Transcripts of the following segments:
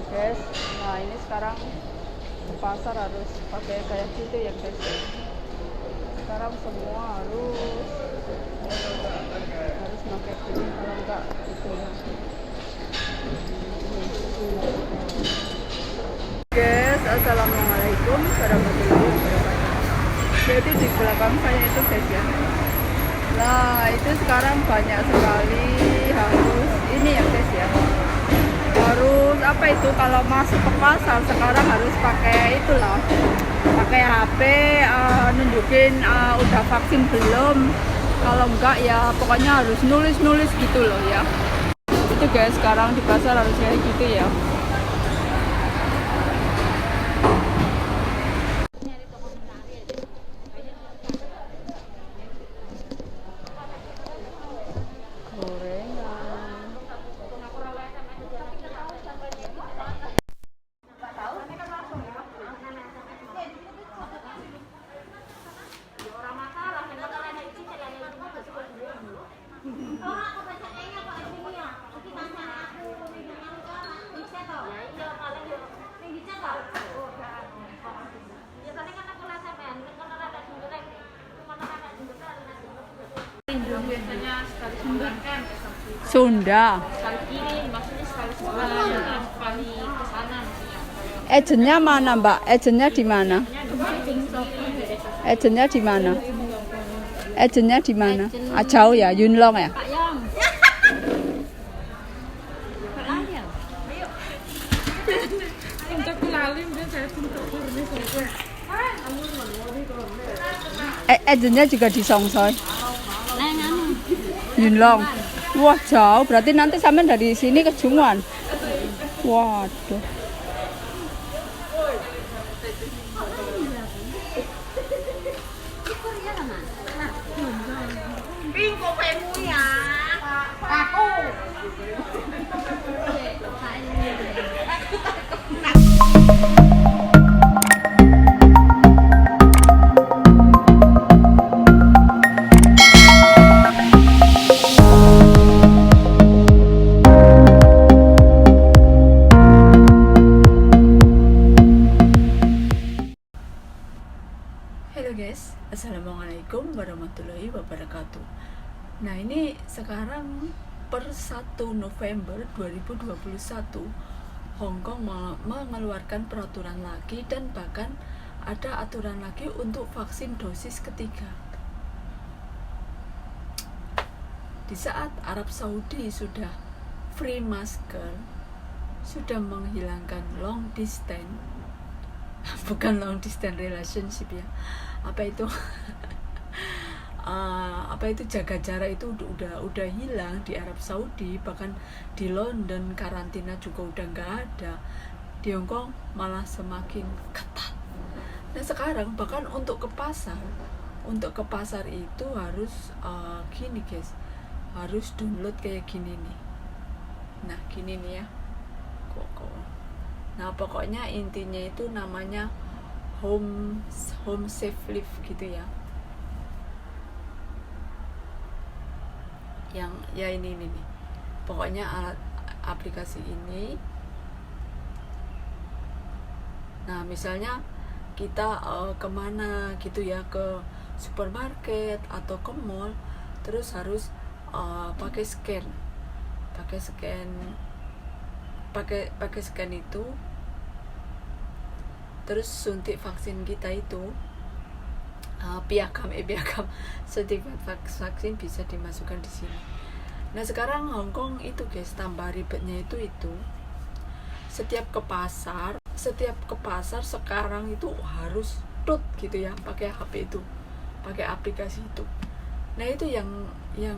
guys. Nah ini sekarang ke pasar harus pakai kayak gitu ya guys. Sekarang semua harus pakai gini, kalau enggak itu ya. Guys, assalamualaikum warahmatullahi wabarakatuh. Jadi di belakang saya itu guys ya. Nah itu sekarang banyak sekali harus ini ya guys ya. Harus apa itu, kalau masuk ke pasar sekarang harus pakai itulah, pakai HP, nunjukin udah vaksin belum. Kalau enggak ya pokoknya harus nulis gitu loh ya. Itu guys, sekarang di pasar harus kayak gitu ya. Biasanya sekali sebulan kan Sunda. sekali kirim, maksudnya sekali sebulan sekali ke sana maksudnya. Agennya mana Mbak? Agennya di mana? Agennya di mana? Agennya di mana? Jauh ya, Yunlong ya? Pak Yang. Pak Yang. Untuk lalim dan saya untuk kurni saja. Agennya juga di Songsoy. Nah, anu. Yunlong. Wah jauh, berarti nanti sampai dari sini ke Jungwan. Waduh. Bingung kamu ya. Aku. Halo guys, assalamualaikum warahmatullahi wabarakatuh. Nah ini sekarang per 1 November 2021 Hong Kong mengeluarkan peraturan lagi, dan bahkan ada aturan lagi untuk vaksin dosis ketiga. Di saat Arab Saudi sudah free masker, sudah menghilangkan long distance, bukan long distance relationship ya, apa itu apa itu jaga jarak itu udah hilang di Arab Saudi. Bahkan di London karantina juga udah nggak ada. Di Hong Kong malah semakin ketat. Nah sekarang bahkan untuk ke pasar itu harus gini guys, harus download kayak gini nih. Nah gini nih ya, kok. Nah pokoknya intinya itu namanya home safe live gitu ya. Yang ya ini nih. Pokoknya aplikasi ini. Nah misalnya kita kemana gitu ya, ke supermarket atau ke mall, terus harus pakai scan itu, terus suntik vaksin kita itu piagam sertifikat vaksin bisa dimasukkan di sini. Nah sekarang Hong Kong itu guys, tambah ribetnya itu setiap ke pasar sekarang itu harus tut gitu ya, pakai HP itu, pakai aplikasi itu. Nah itu yang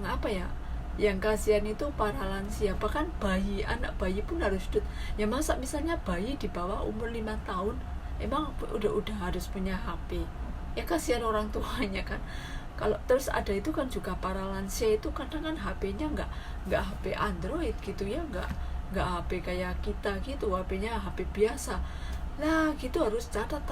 apa ya, yang kasihan itu para lansia, bahkan anak bayi pun harus tut. Ya masa misalnya bayi di bawah umur 5 tahun emang udah harus punya HP. Ya kasihan orang tuanya kan. Kalau terus ada itu kan juga para lansia itu kadang kan HP-nya nggak HP Android gitu ya, nggak HP kayak kita gitu, HP-nya HP biasa. Nah gitu harus catat.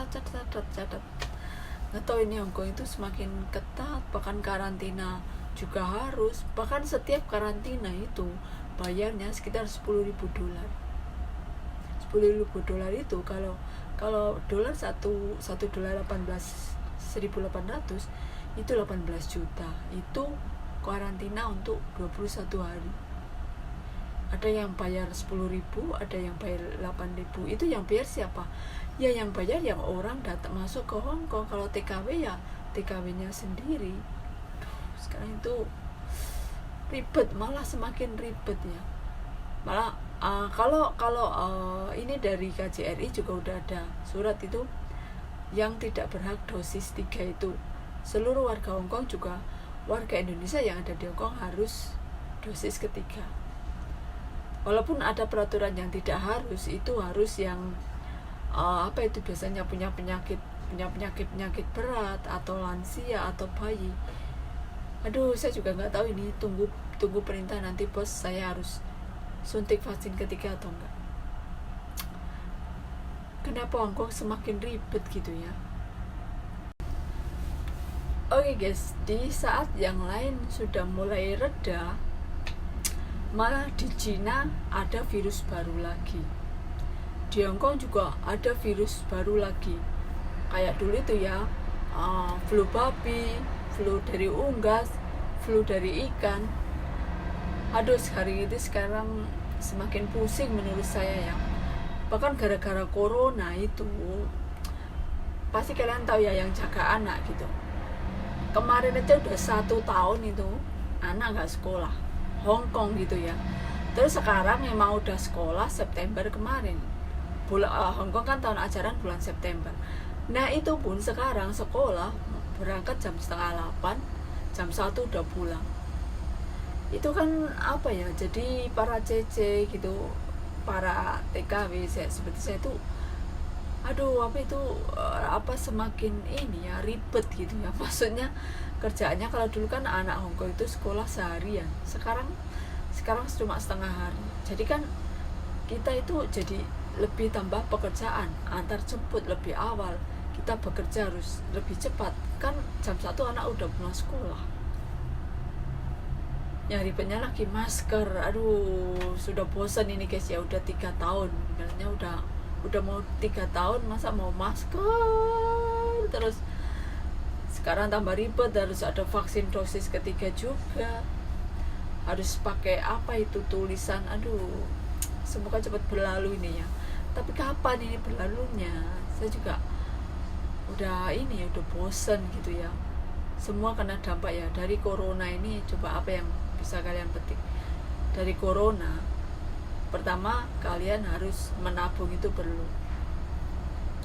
Nggak tahu ini Hong Kong itu semakin ketat, bahkan karantina juga harus, bahkan setiap karantina itu bayarnya sekitar $10.000. 10.000 dolar itu, kalau dolar satu dolar 1.800 itu 18 juta. Itu karantina untuk 21 hari. Ada yang bayar 10.000, ada yang bayar 8.000. Itu yang bayar siapa? Ya yang bayar yang orang datang masuk ke Hong Kong. Kalau TKW ya TKW-nya sendiri. Sekarang itu ribet, malah semakin ribet ya. Malah kalau ini dari KJRI juga udah ada surat itu, yang tidak berhak dosis 3 itu seluruh warga Hong Kong, juga warga Indonesia yang ada di Hong Kong harus dosis ketiga. Walaupun ada peraturan yang tidak harus, itu harus yang itu biasanya punya penyakit berat atau lansia atau bayi. Aduh, saya juga nggak tahu ini, tunggu perintah nanti bos saya harus suntik vaksin ketiga atau enggak. Kenapa Hong Kong semakin ribet gitu ya? Oke guys, di saat yang lain sudah mulai reda, malah di Cina ada virus baru lagi. Di Hong Kong juga ada virus baru lagi. Kayak dulu itu ya, flu babi, flu dari unggas, flu dari ikan. Aduh, sekarang semakin pusing menurut saya ya. Bahkan gara-gara corona itu, pasti kalian tahu ya yang jaga anak gitu. Kemarin aja udah 1 tahun itu anak nggak sekolah, Hong Kong gitu ya. Terus sekarang memang udah sekolah September kemarin. Hong Kong kan tahun ajaran bulan September. Nah itu pun sekarang sekolah berangkat jam 7:30, jam 1 udah pulang. Itu kan apa ya, jadi para CC gitu, para TKW seperti saya itu, aduh semakin ini ya, ribet gitu ya. Maksudnya kerjaannya, kalau dulu kan anak Hong Kong itu sekolah seharian, sekarang cuma setengah hari. Jadi kan kita itu jadi lebih tambah pekerjaan, antar jemput lebih awal, kita bekerja harus lebih cepat. Kan jam 1 anak udah pulang sekolah. Yang ribetnya lagi masker. Aduh, sudah bosan ini guys ya, udah 3 tahun. Sebenarnya udah mau 3 tahun, masa mau masker terus. Sekarang tambah ribet, harus ada vaksin dosis ketiga juga, harus pakai tulisan. Aduh, semoga cepat berlalu ini ya. Tapi kapan ini berlalunya? Saya juga udah bosen gitu ya. Semua kena dampak ya dari corona ini. Coba apa yang bisa kalian petik dari corona? Pertama, kalian harus menabung, itu perlu.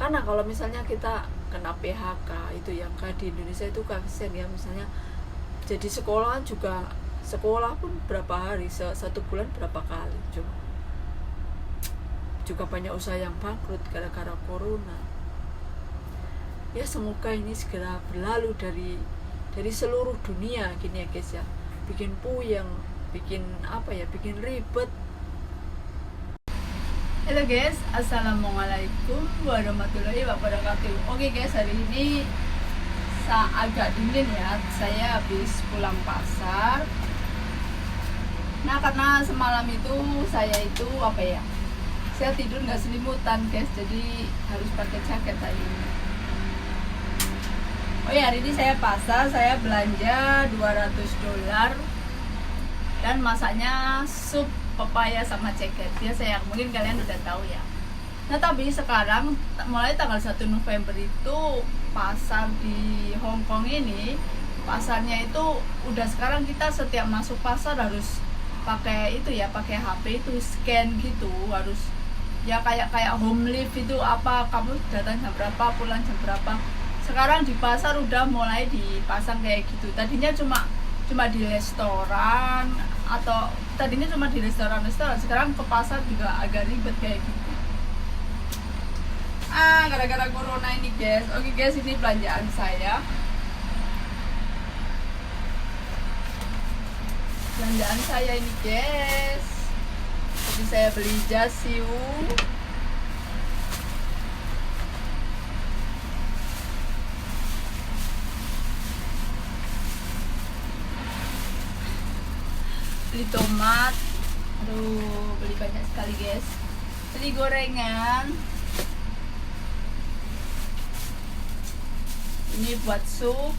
Karena kalau misalnya kita kena PHK itu yang kayak di Indonesia itu kasihan ya. Misalnya jadi sekolah pun berapa hari, 1 bulan berapa kali, juga banyak usaha yang bangkrut gara-gara corona. Ya semoga ini segera berlalu dari seluruh dunia gini ya guys ya. Bikin puyeng, bikin ribet. Halo guys, assalamualaikum warahmatullahi wabarakatuh. Oke guys, hari ini agak dingin ya. Saya habis pulang pasar. Nah karena semalam itu saya tidur nggak selimutan guys, jadi harus pakai jaket hari ini. Oh ya, hari ini saya pasar, saya belanja 200 dolar dan masaknya sup pepaya sama ceker. Biasa mungkin kalian udah tahu ya. Nah tapi sekarang mulai tanggal 1 November itu pasar di Hong Kong ini, pasarnya itu udah, sekarang kita setiap masuk pasar harus pakai HP itu, scan gitu, harus ya kayak home lift itu, kamu datang jam berapa, pulang jam berapa. Sekarang di pasar udah mulai dipasang kayak gitu. Tadinya cuma di restoran, sekarang ke pasar juga agak ribet kayak gitu. Gara-gara corona ini guys. Oke guys, ini belanjaan saya. Ini guys. Jadi saya beli jasiu. Beli tomat. Aduh, beli banyak sekali guys. Ini gorengan. Ini buat sup.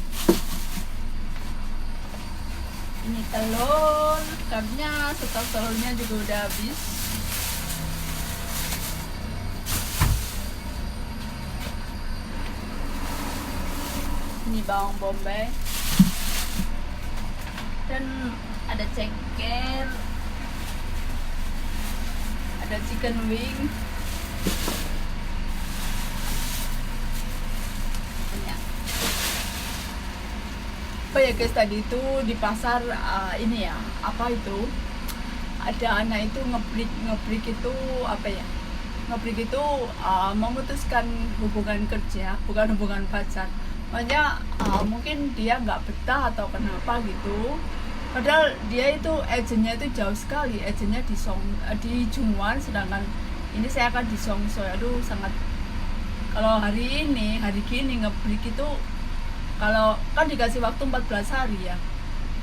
Ini telur, karena stok telurnya juga udah habis. Ini bawang bombay. Dan ada ceker. Ada chicken wing. Banyak. Oh ya guys, tadi itu di pasar ini ya, apa itu? Ada anak itu ngebreak itu apa ya? Ngebreak itu memutuskan hubungan kerja, bukan hubungan pacar. Makanya mungkin dia nggak betah atau kenapa gitu. Padahal dia itu agennya itu jauh sekali, agennya di Jungwon, sedangkan ini saya akan di Songso. Aduh sangat, kalau hari gini ngebreak itu, kalau kan dikasih waktu 14 hari ya,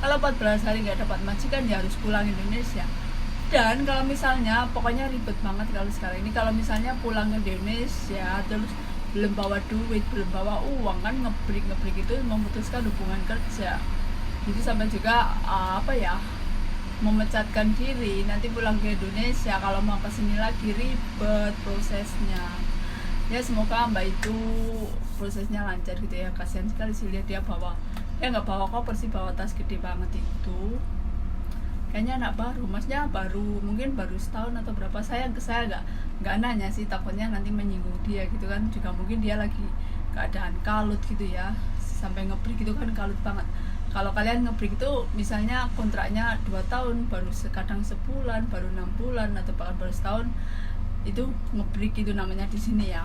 kalau 14 hari nggak dapat majikan ya harus pulang Indonesia. Dan kalau misalnya, pokoknya ribet banget kalau sekarang ini, kalau misalnya pulang ke Indonesia terus belum bawa duit, belum bawa uang, kan ngebreak itu memutuskan hubungan kerja. Jadi sampai juga memecatkan diri, nanti pulang ke Indonesia kalau mau kesini lagi ribet prosesnya. Ya semoga mbak itu prosesnya lancar gitu ya. Kasihan sekali sih lihat dia nggak bawa koper sih, bawa tas gede banget itu. Kayaknya anak baru, masnya mungkin baru setahun atau berapa. Saya nggak nanya sih, takutnya nanti menyinggung dia gitu kan. Juga mungkin dia lagi keadaan kalut gitu ya, sampai ngebreak itu kan kalut banget. Kalau kalian ngebreak itu misalnya kontraknya 2 tahun, baru kadang sebulan, baru 6 bulan, atau bahkan baru setahun, itu ngebreak itu namanya di sini ya.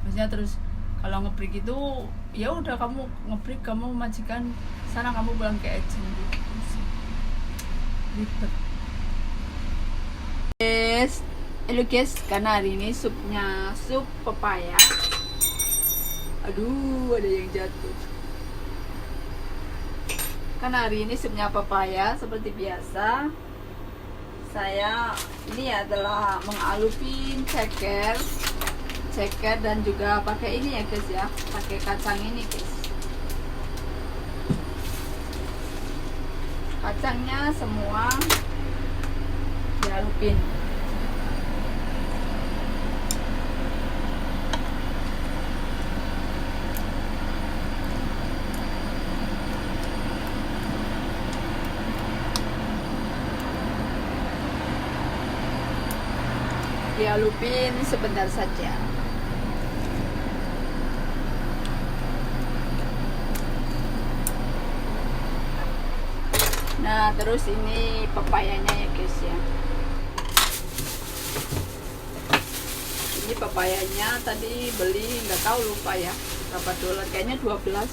Maksudnya terus kalau ngebreak itu ya udah, kamu ngebreak, kamu majikan sana, kamu pulang ke agent gitu sih. Ribet. Guys, karena hari ini supnya sup pepaya. Aduh, ada yang jatuh. Karena hari ini supnya pepaya, seperti biasa saya ini adalah mengalupin ceker dan juga pakai ini ya guys ya, pakai kacang ini guys. Kacangnya semua dialupin. Dialupin sebentar saja. Nah terus ini pepayanya ya guys ya. Ini pepayanya tadi beli, nggak tahu, lupa ya berapa dolar, kayaknya 12.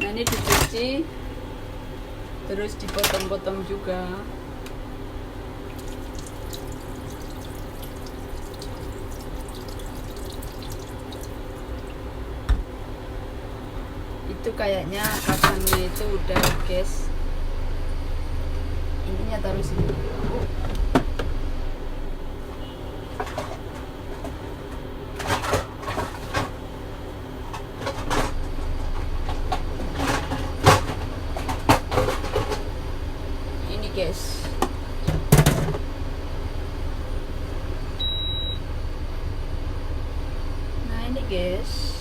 Nah ini dicuci terus dipotong-potong juga. Itu kayaknya kacangnya itu udah guys, ininya taruh sini. Ini guys, nah ini guys,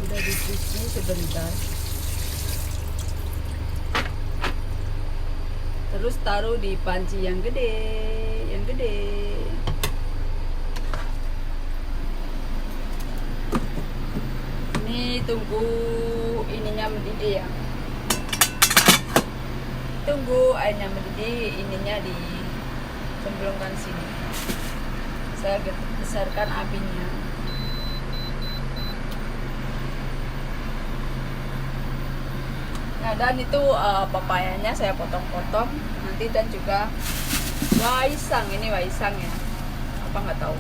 udah dicuci sebentar. Terus taruh di panci yang gede. Ini tunggu ininya mendidih ya. Tunggu airnya mendidih, ininya dicemplungkan sini. Saya besarkan apinya. dan itu papayanya saya potong-potong nanti, dan juga waisang, ini waisang ya, apa nggak tahu.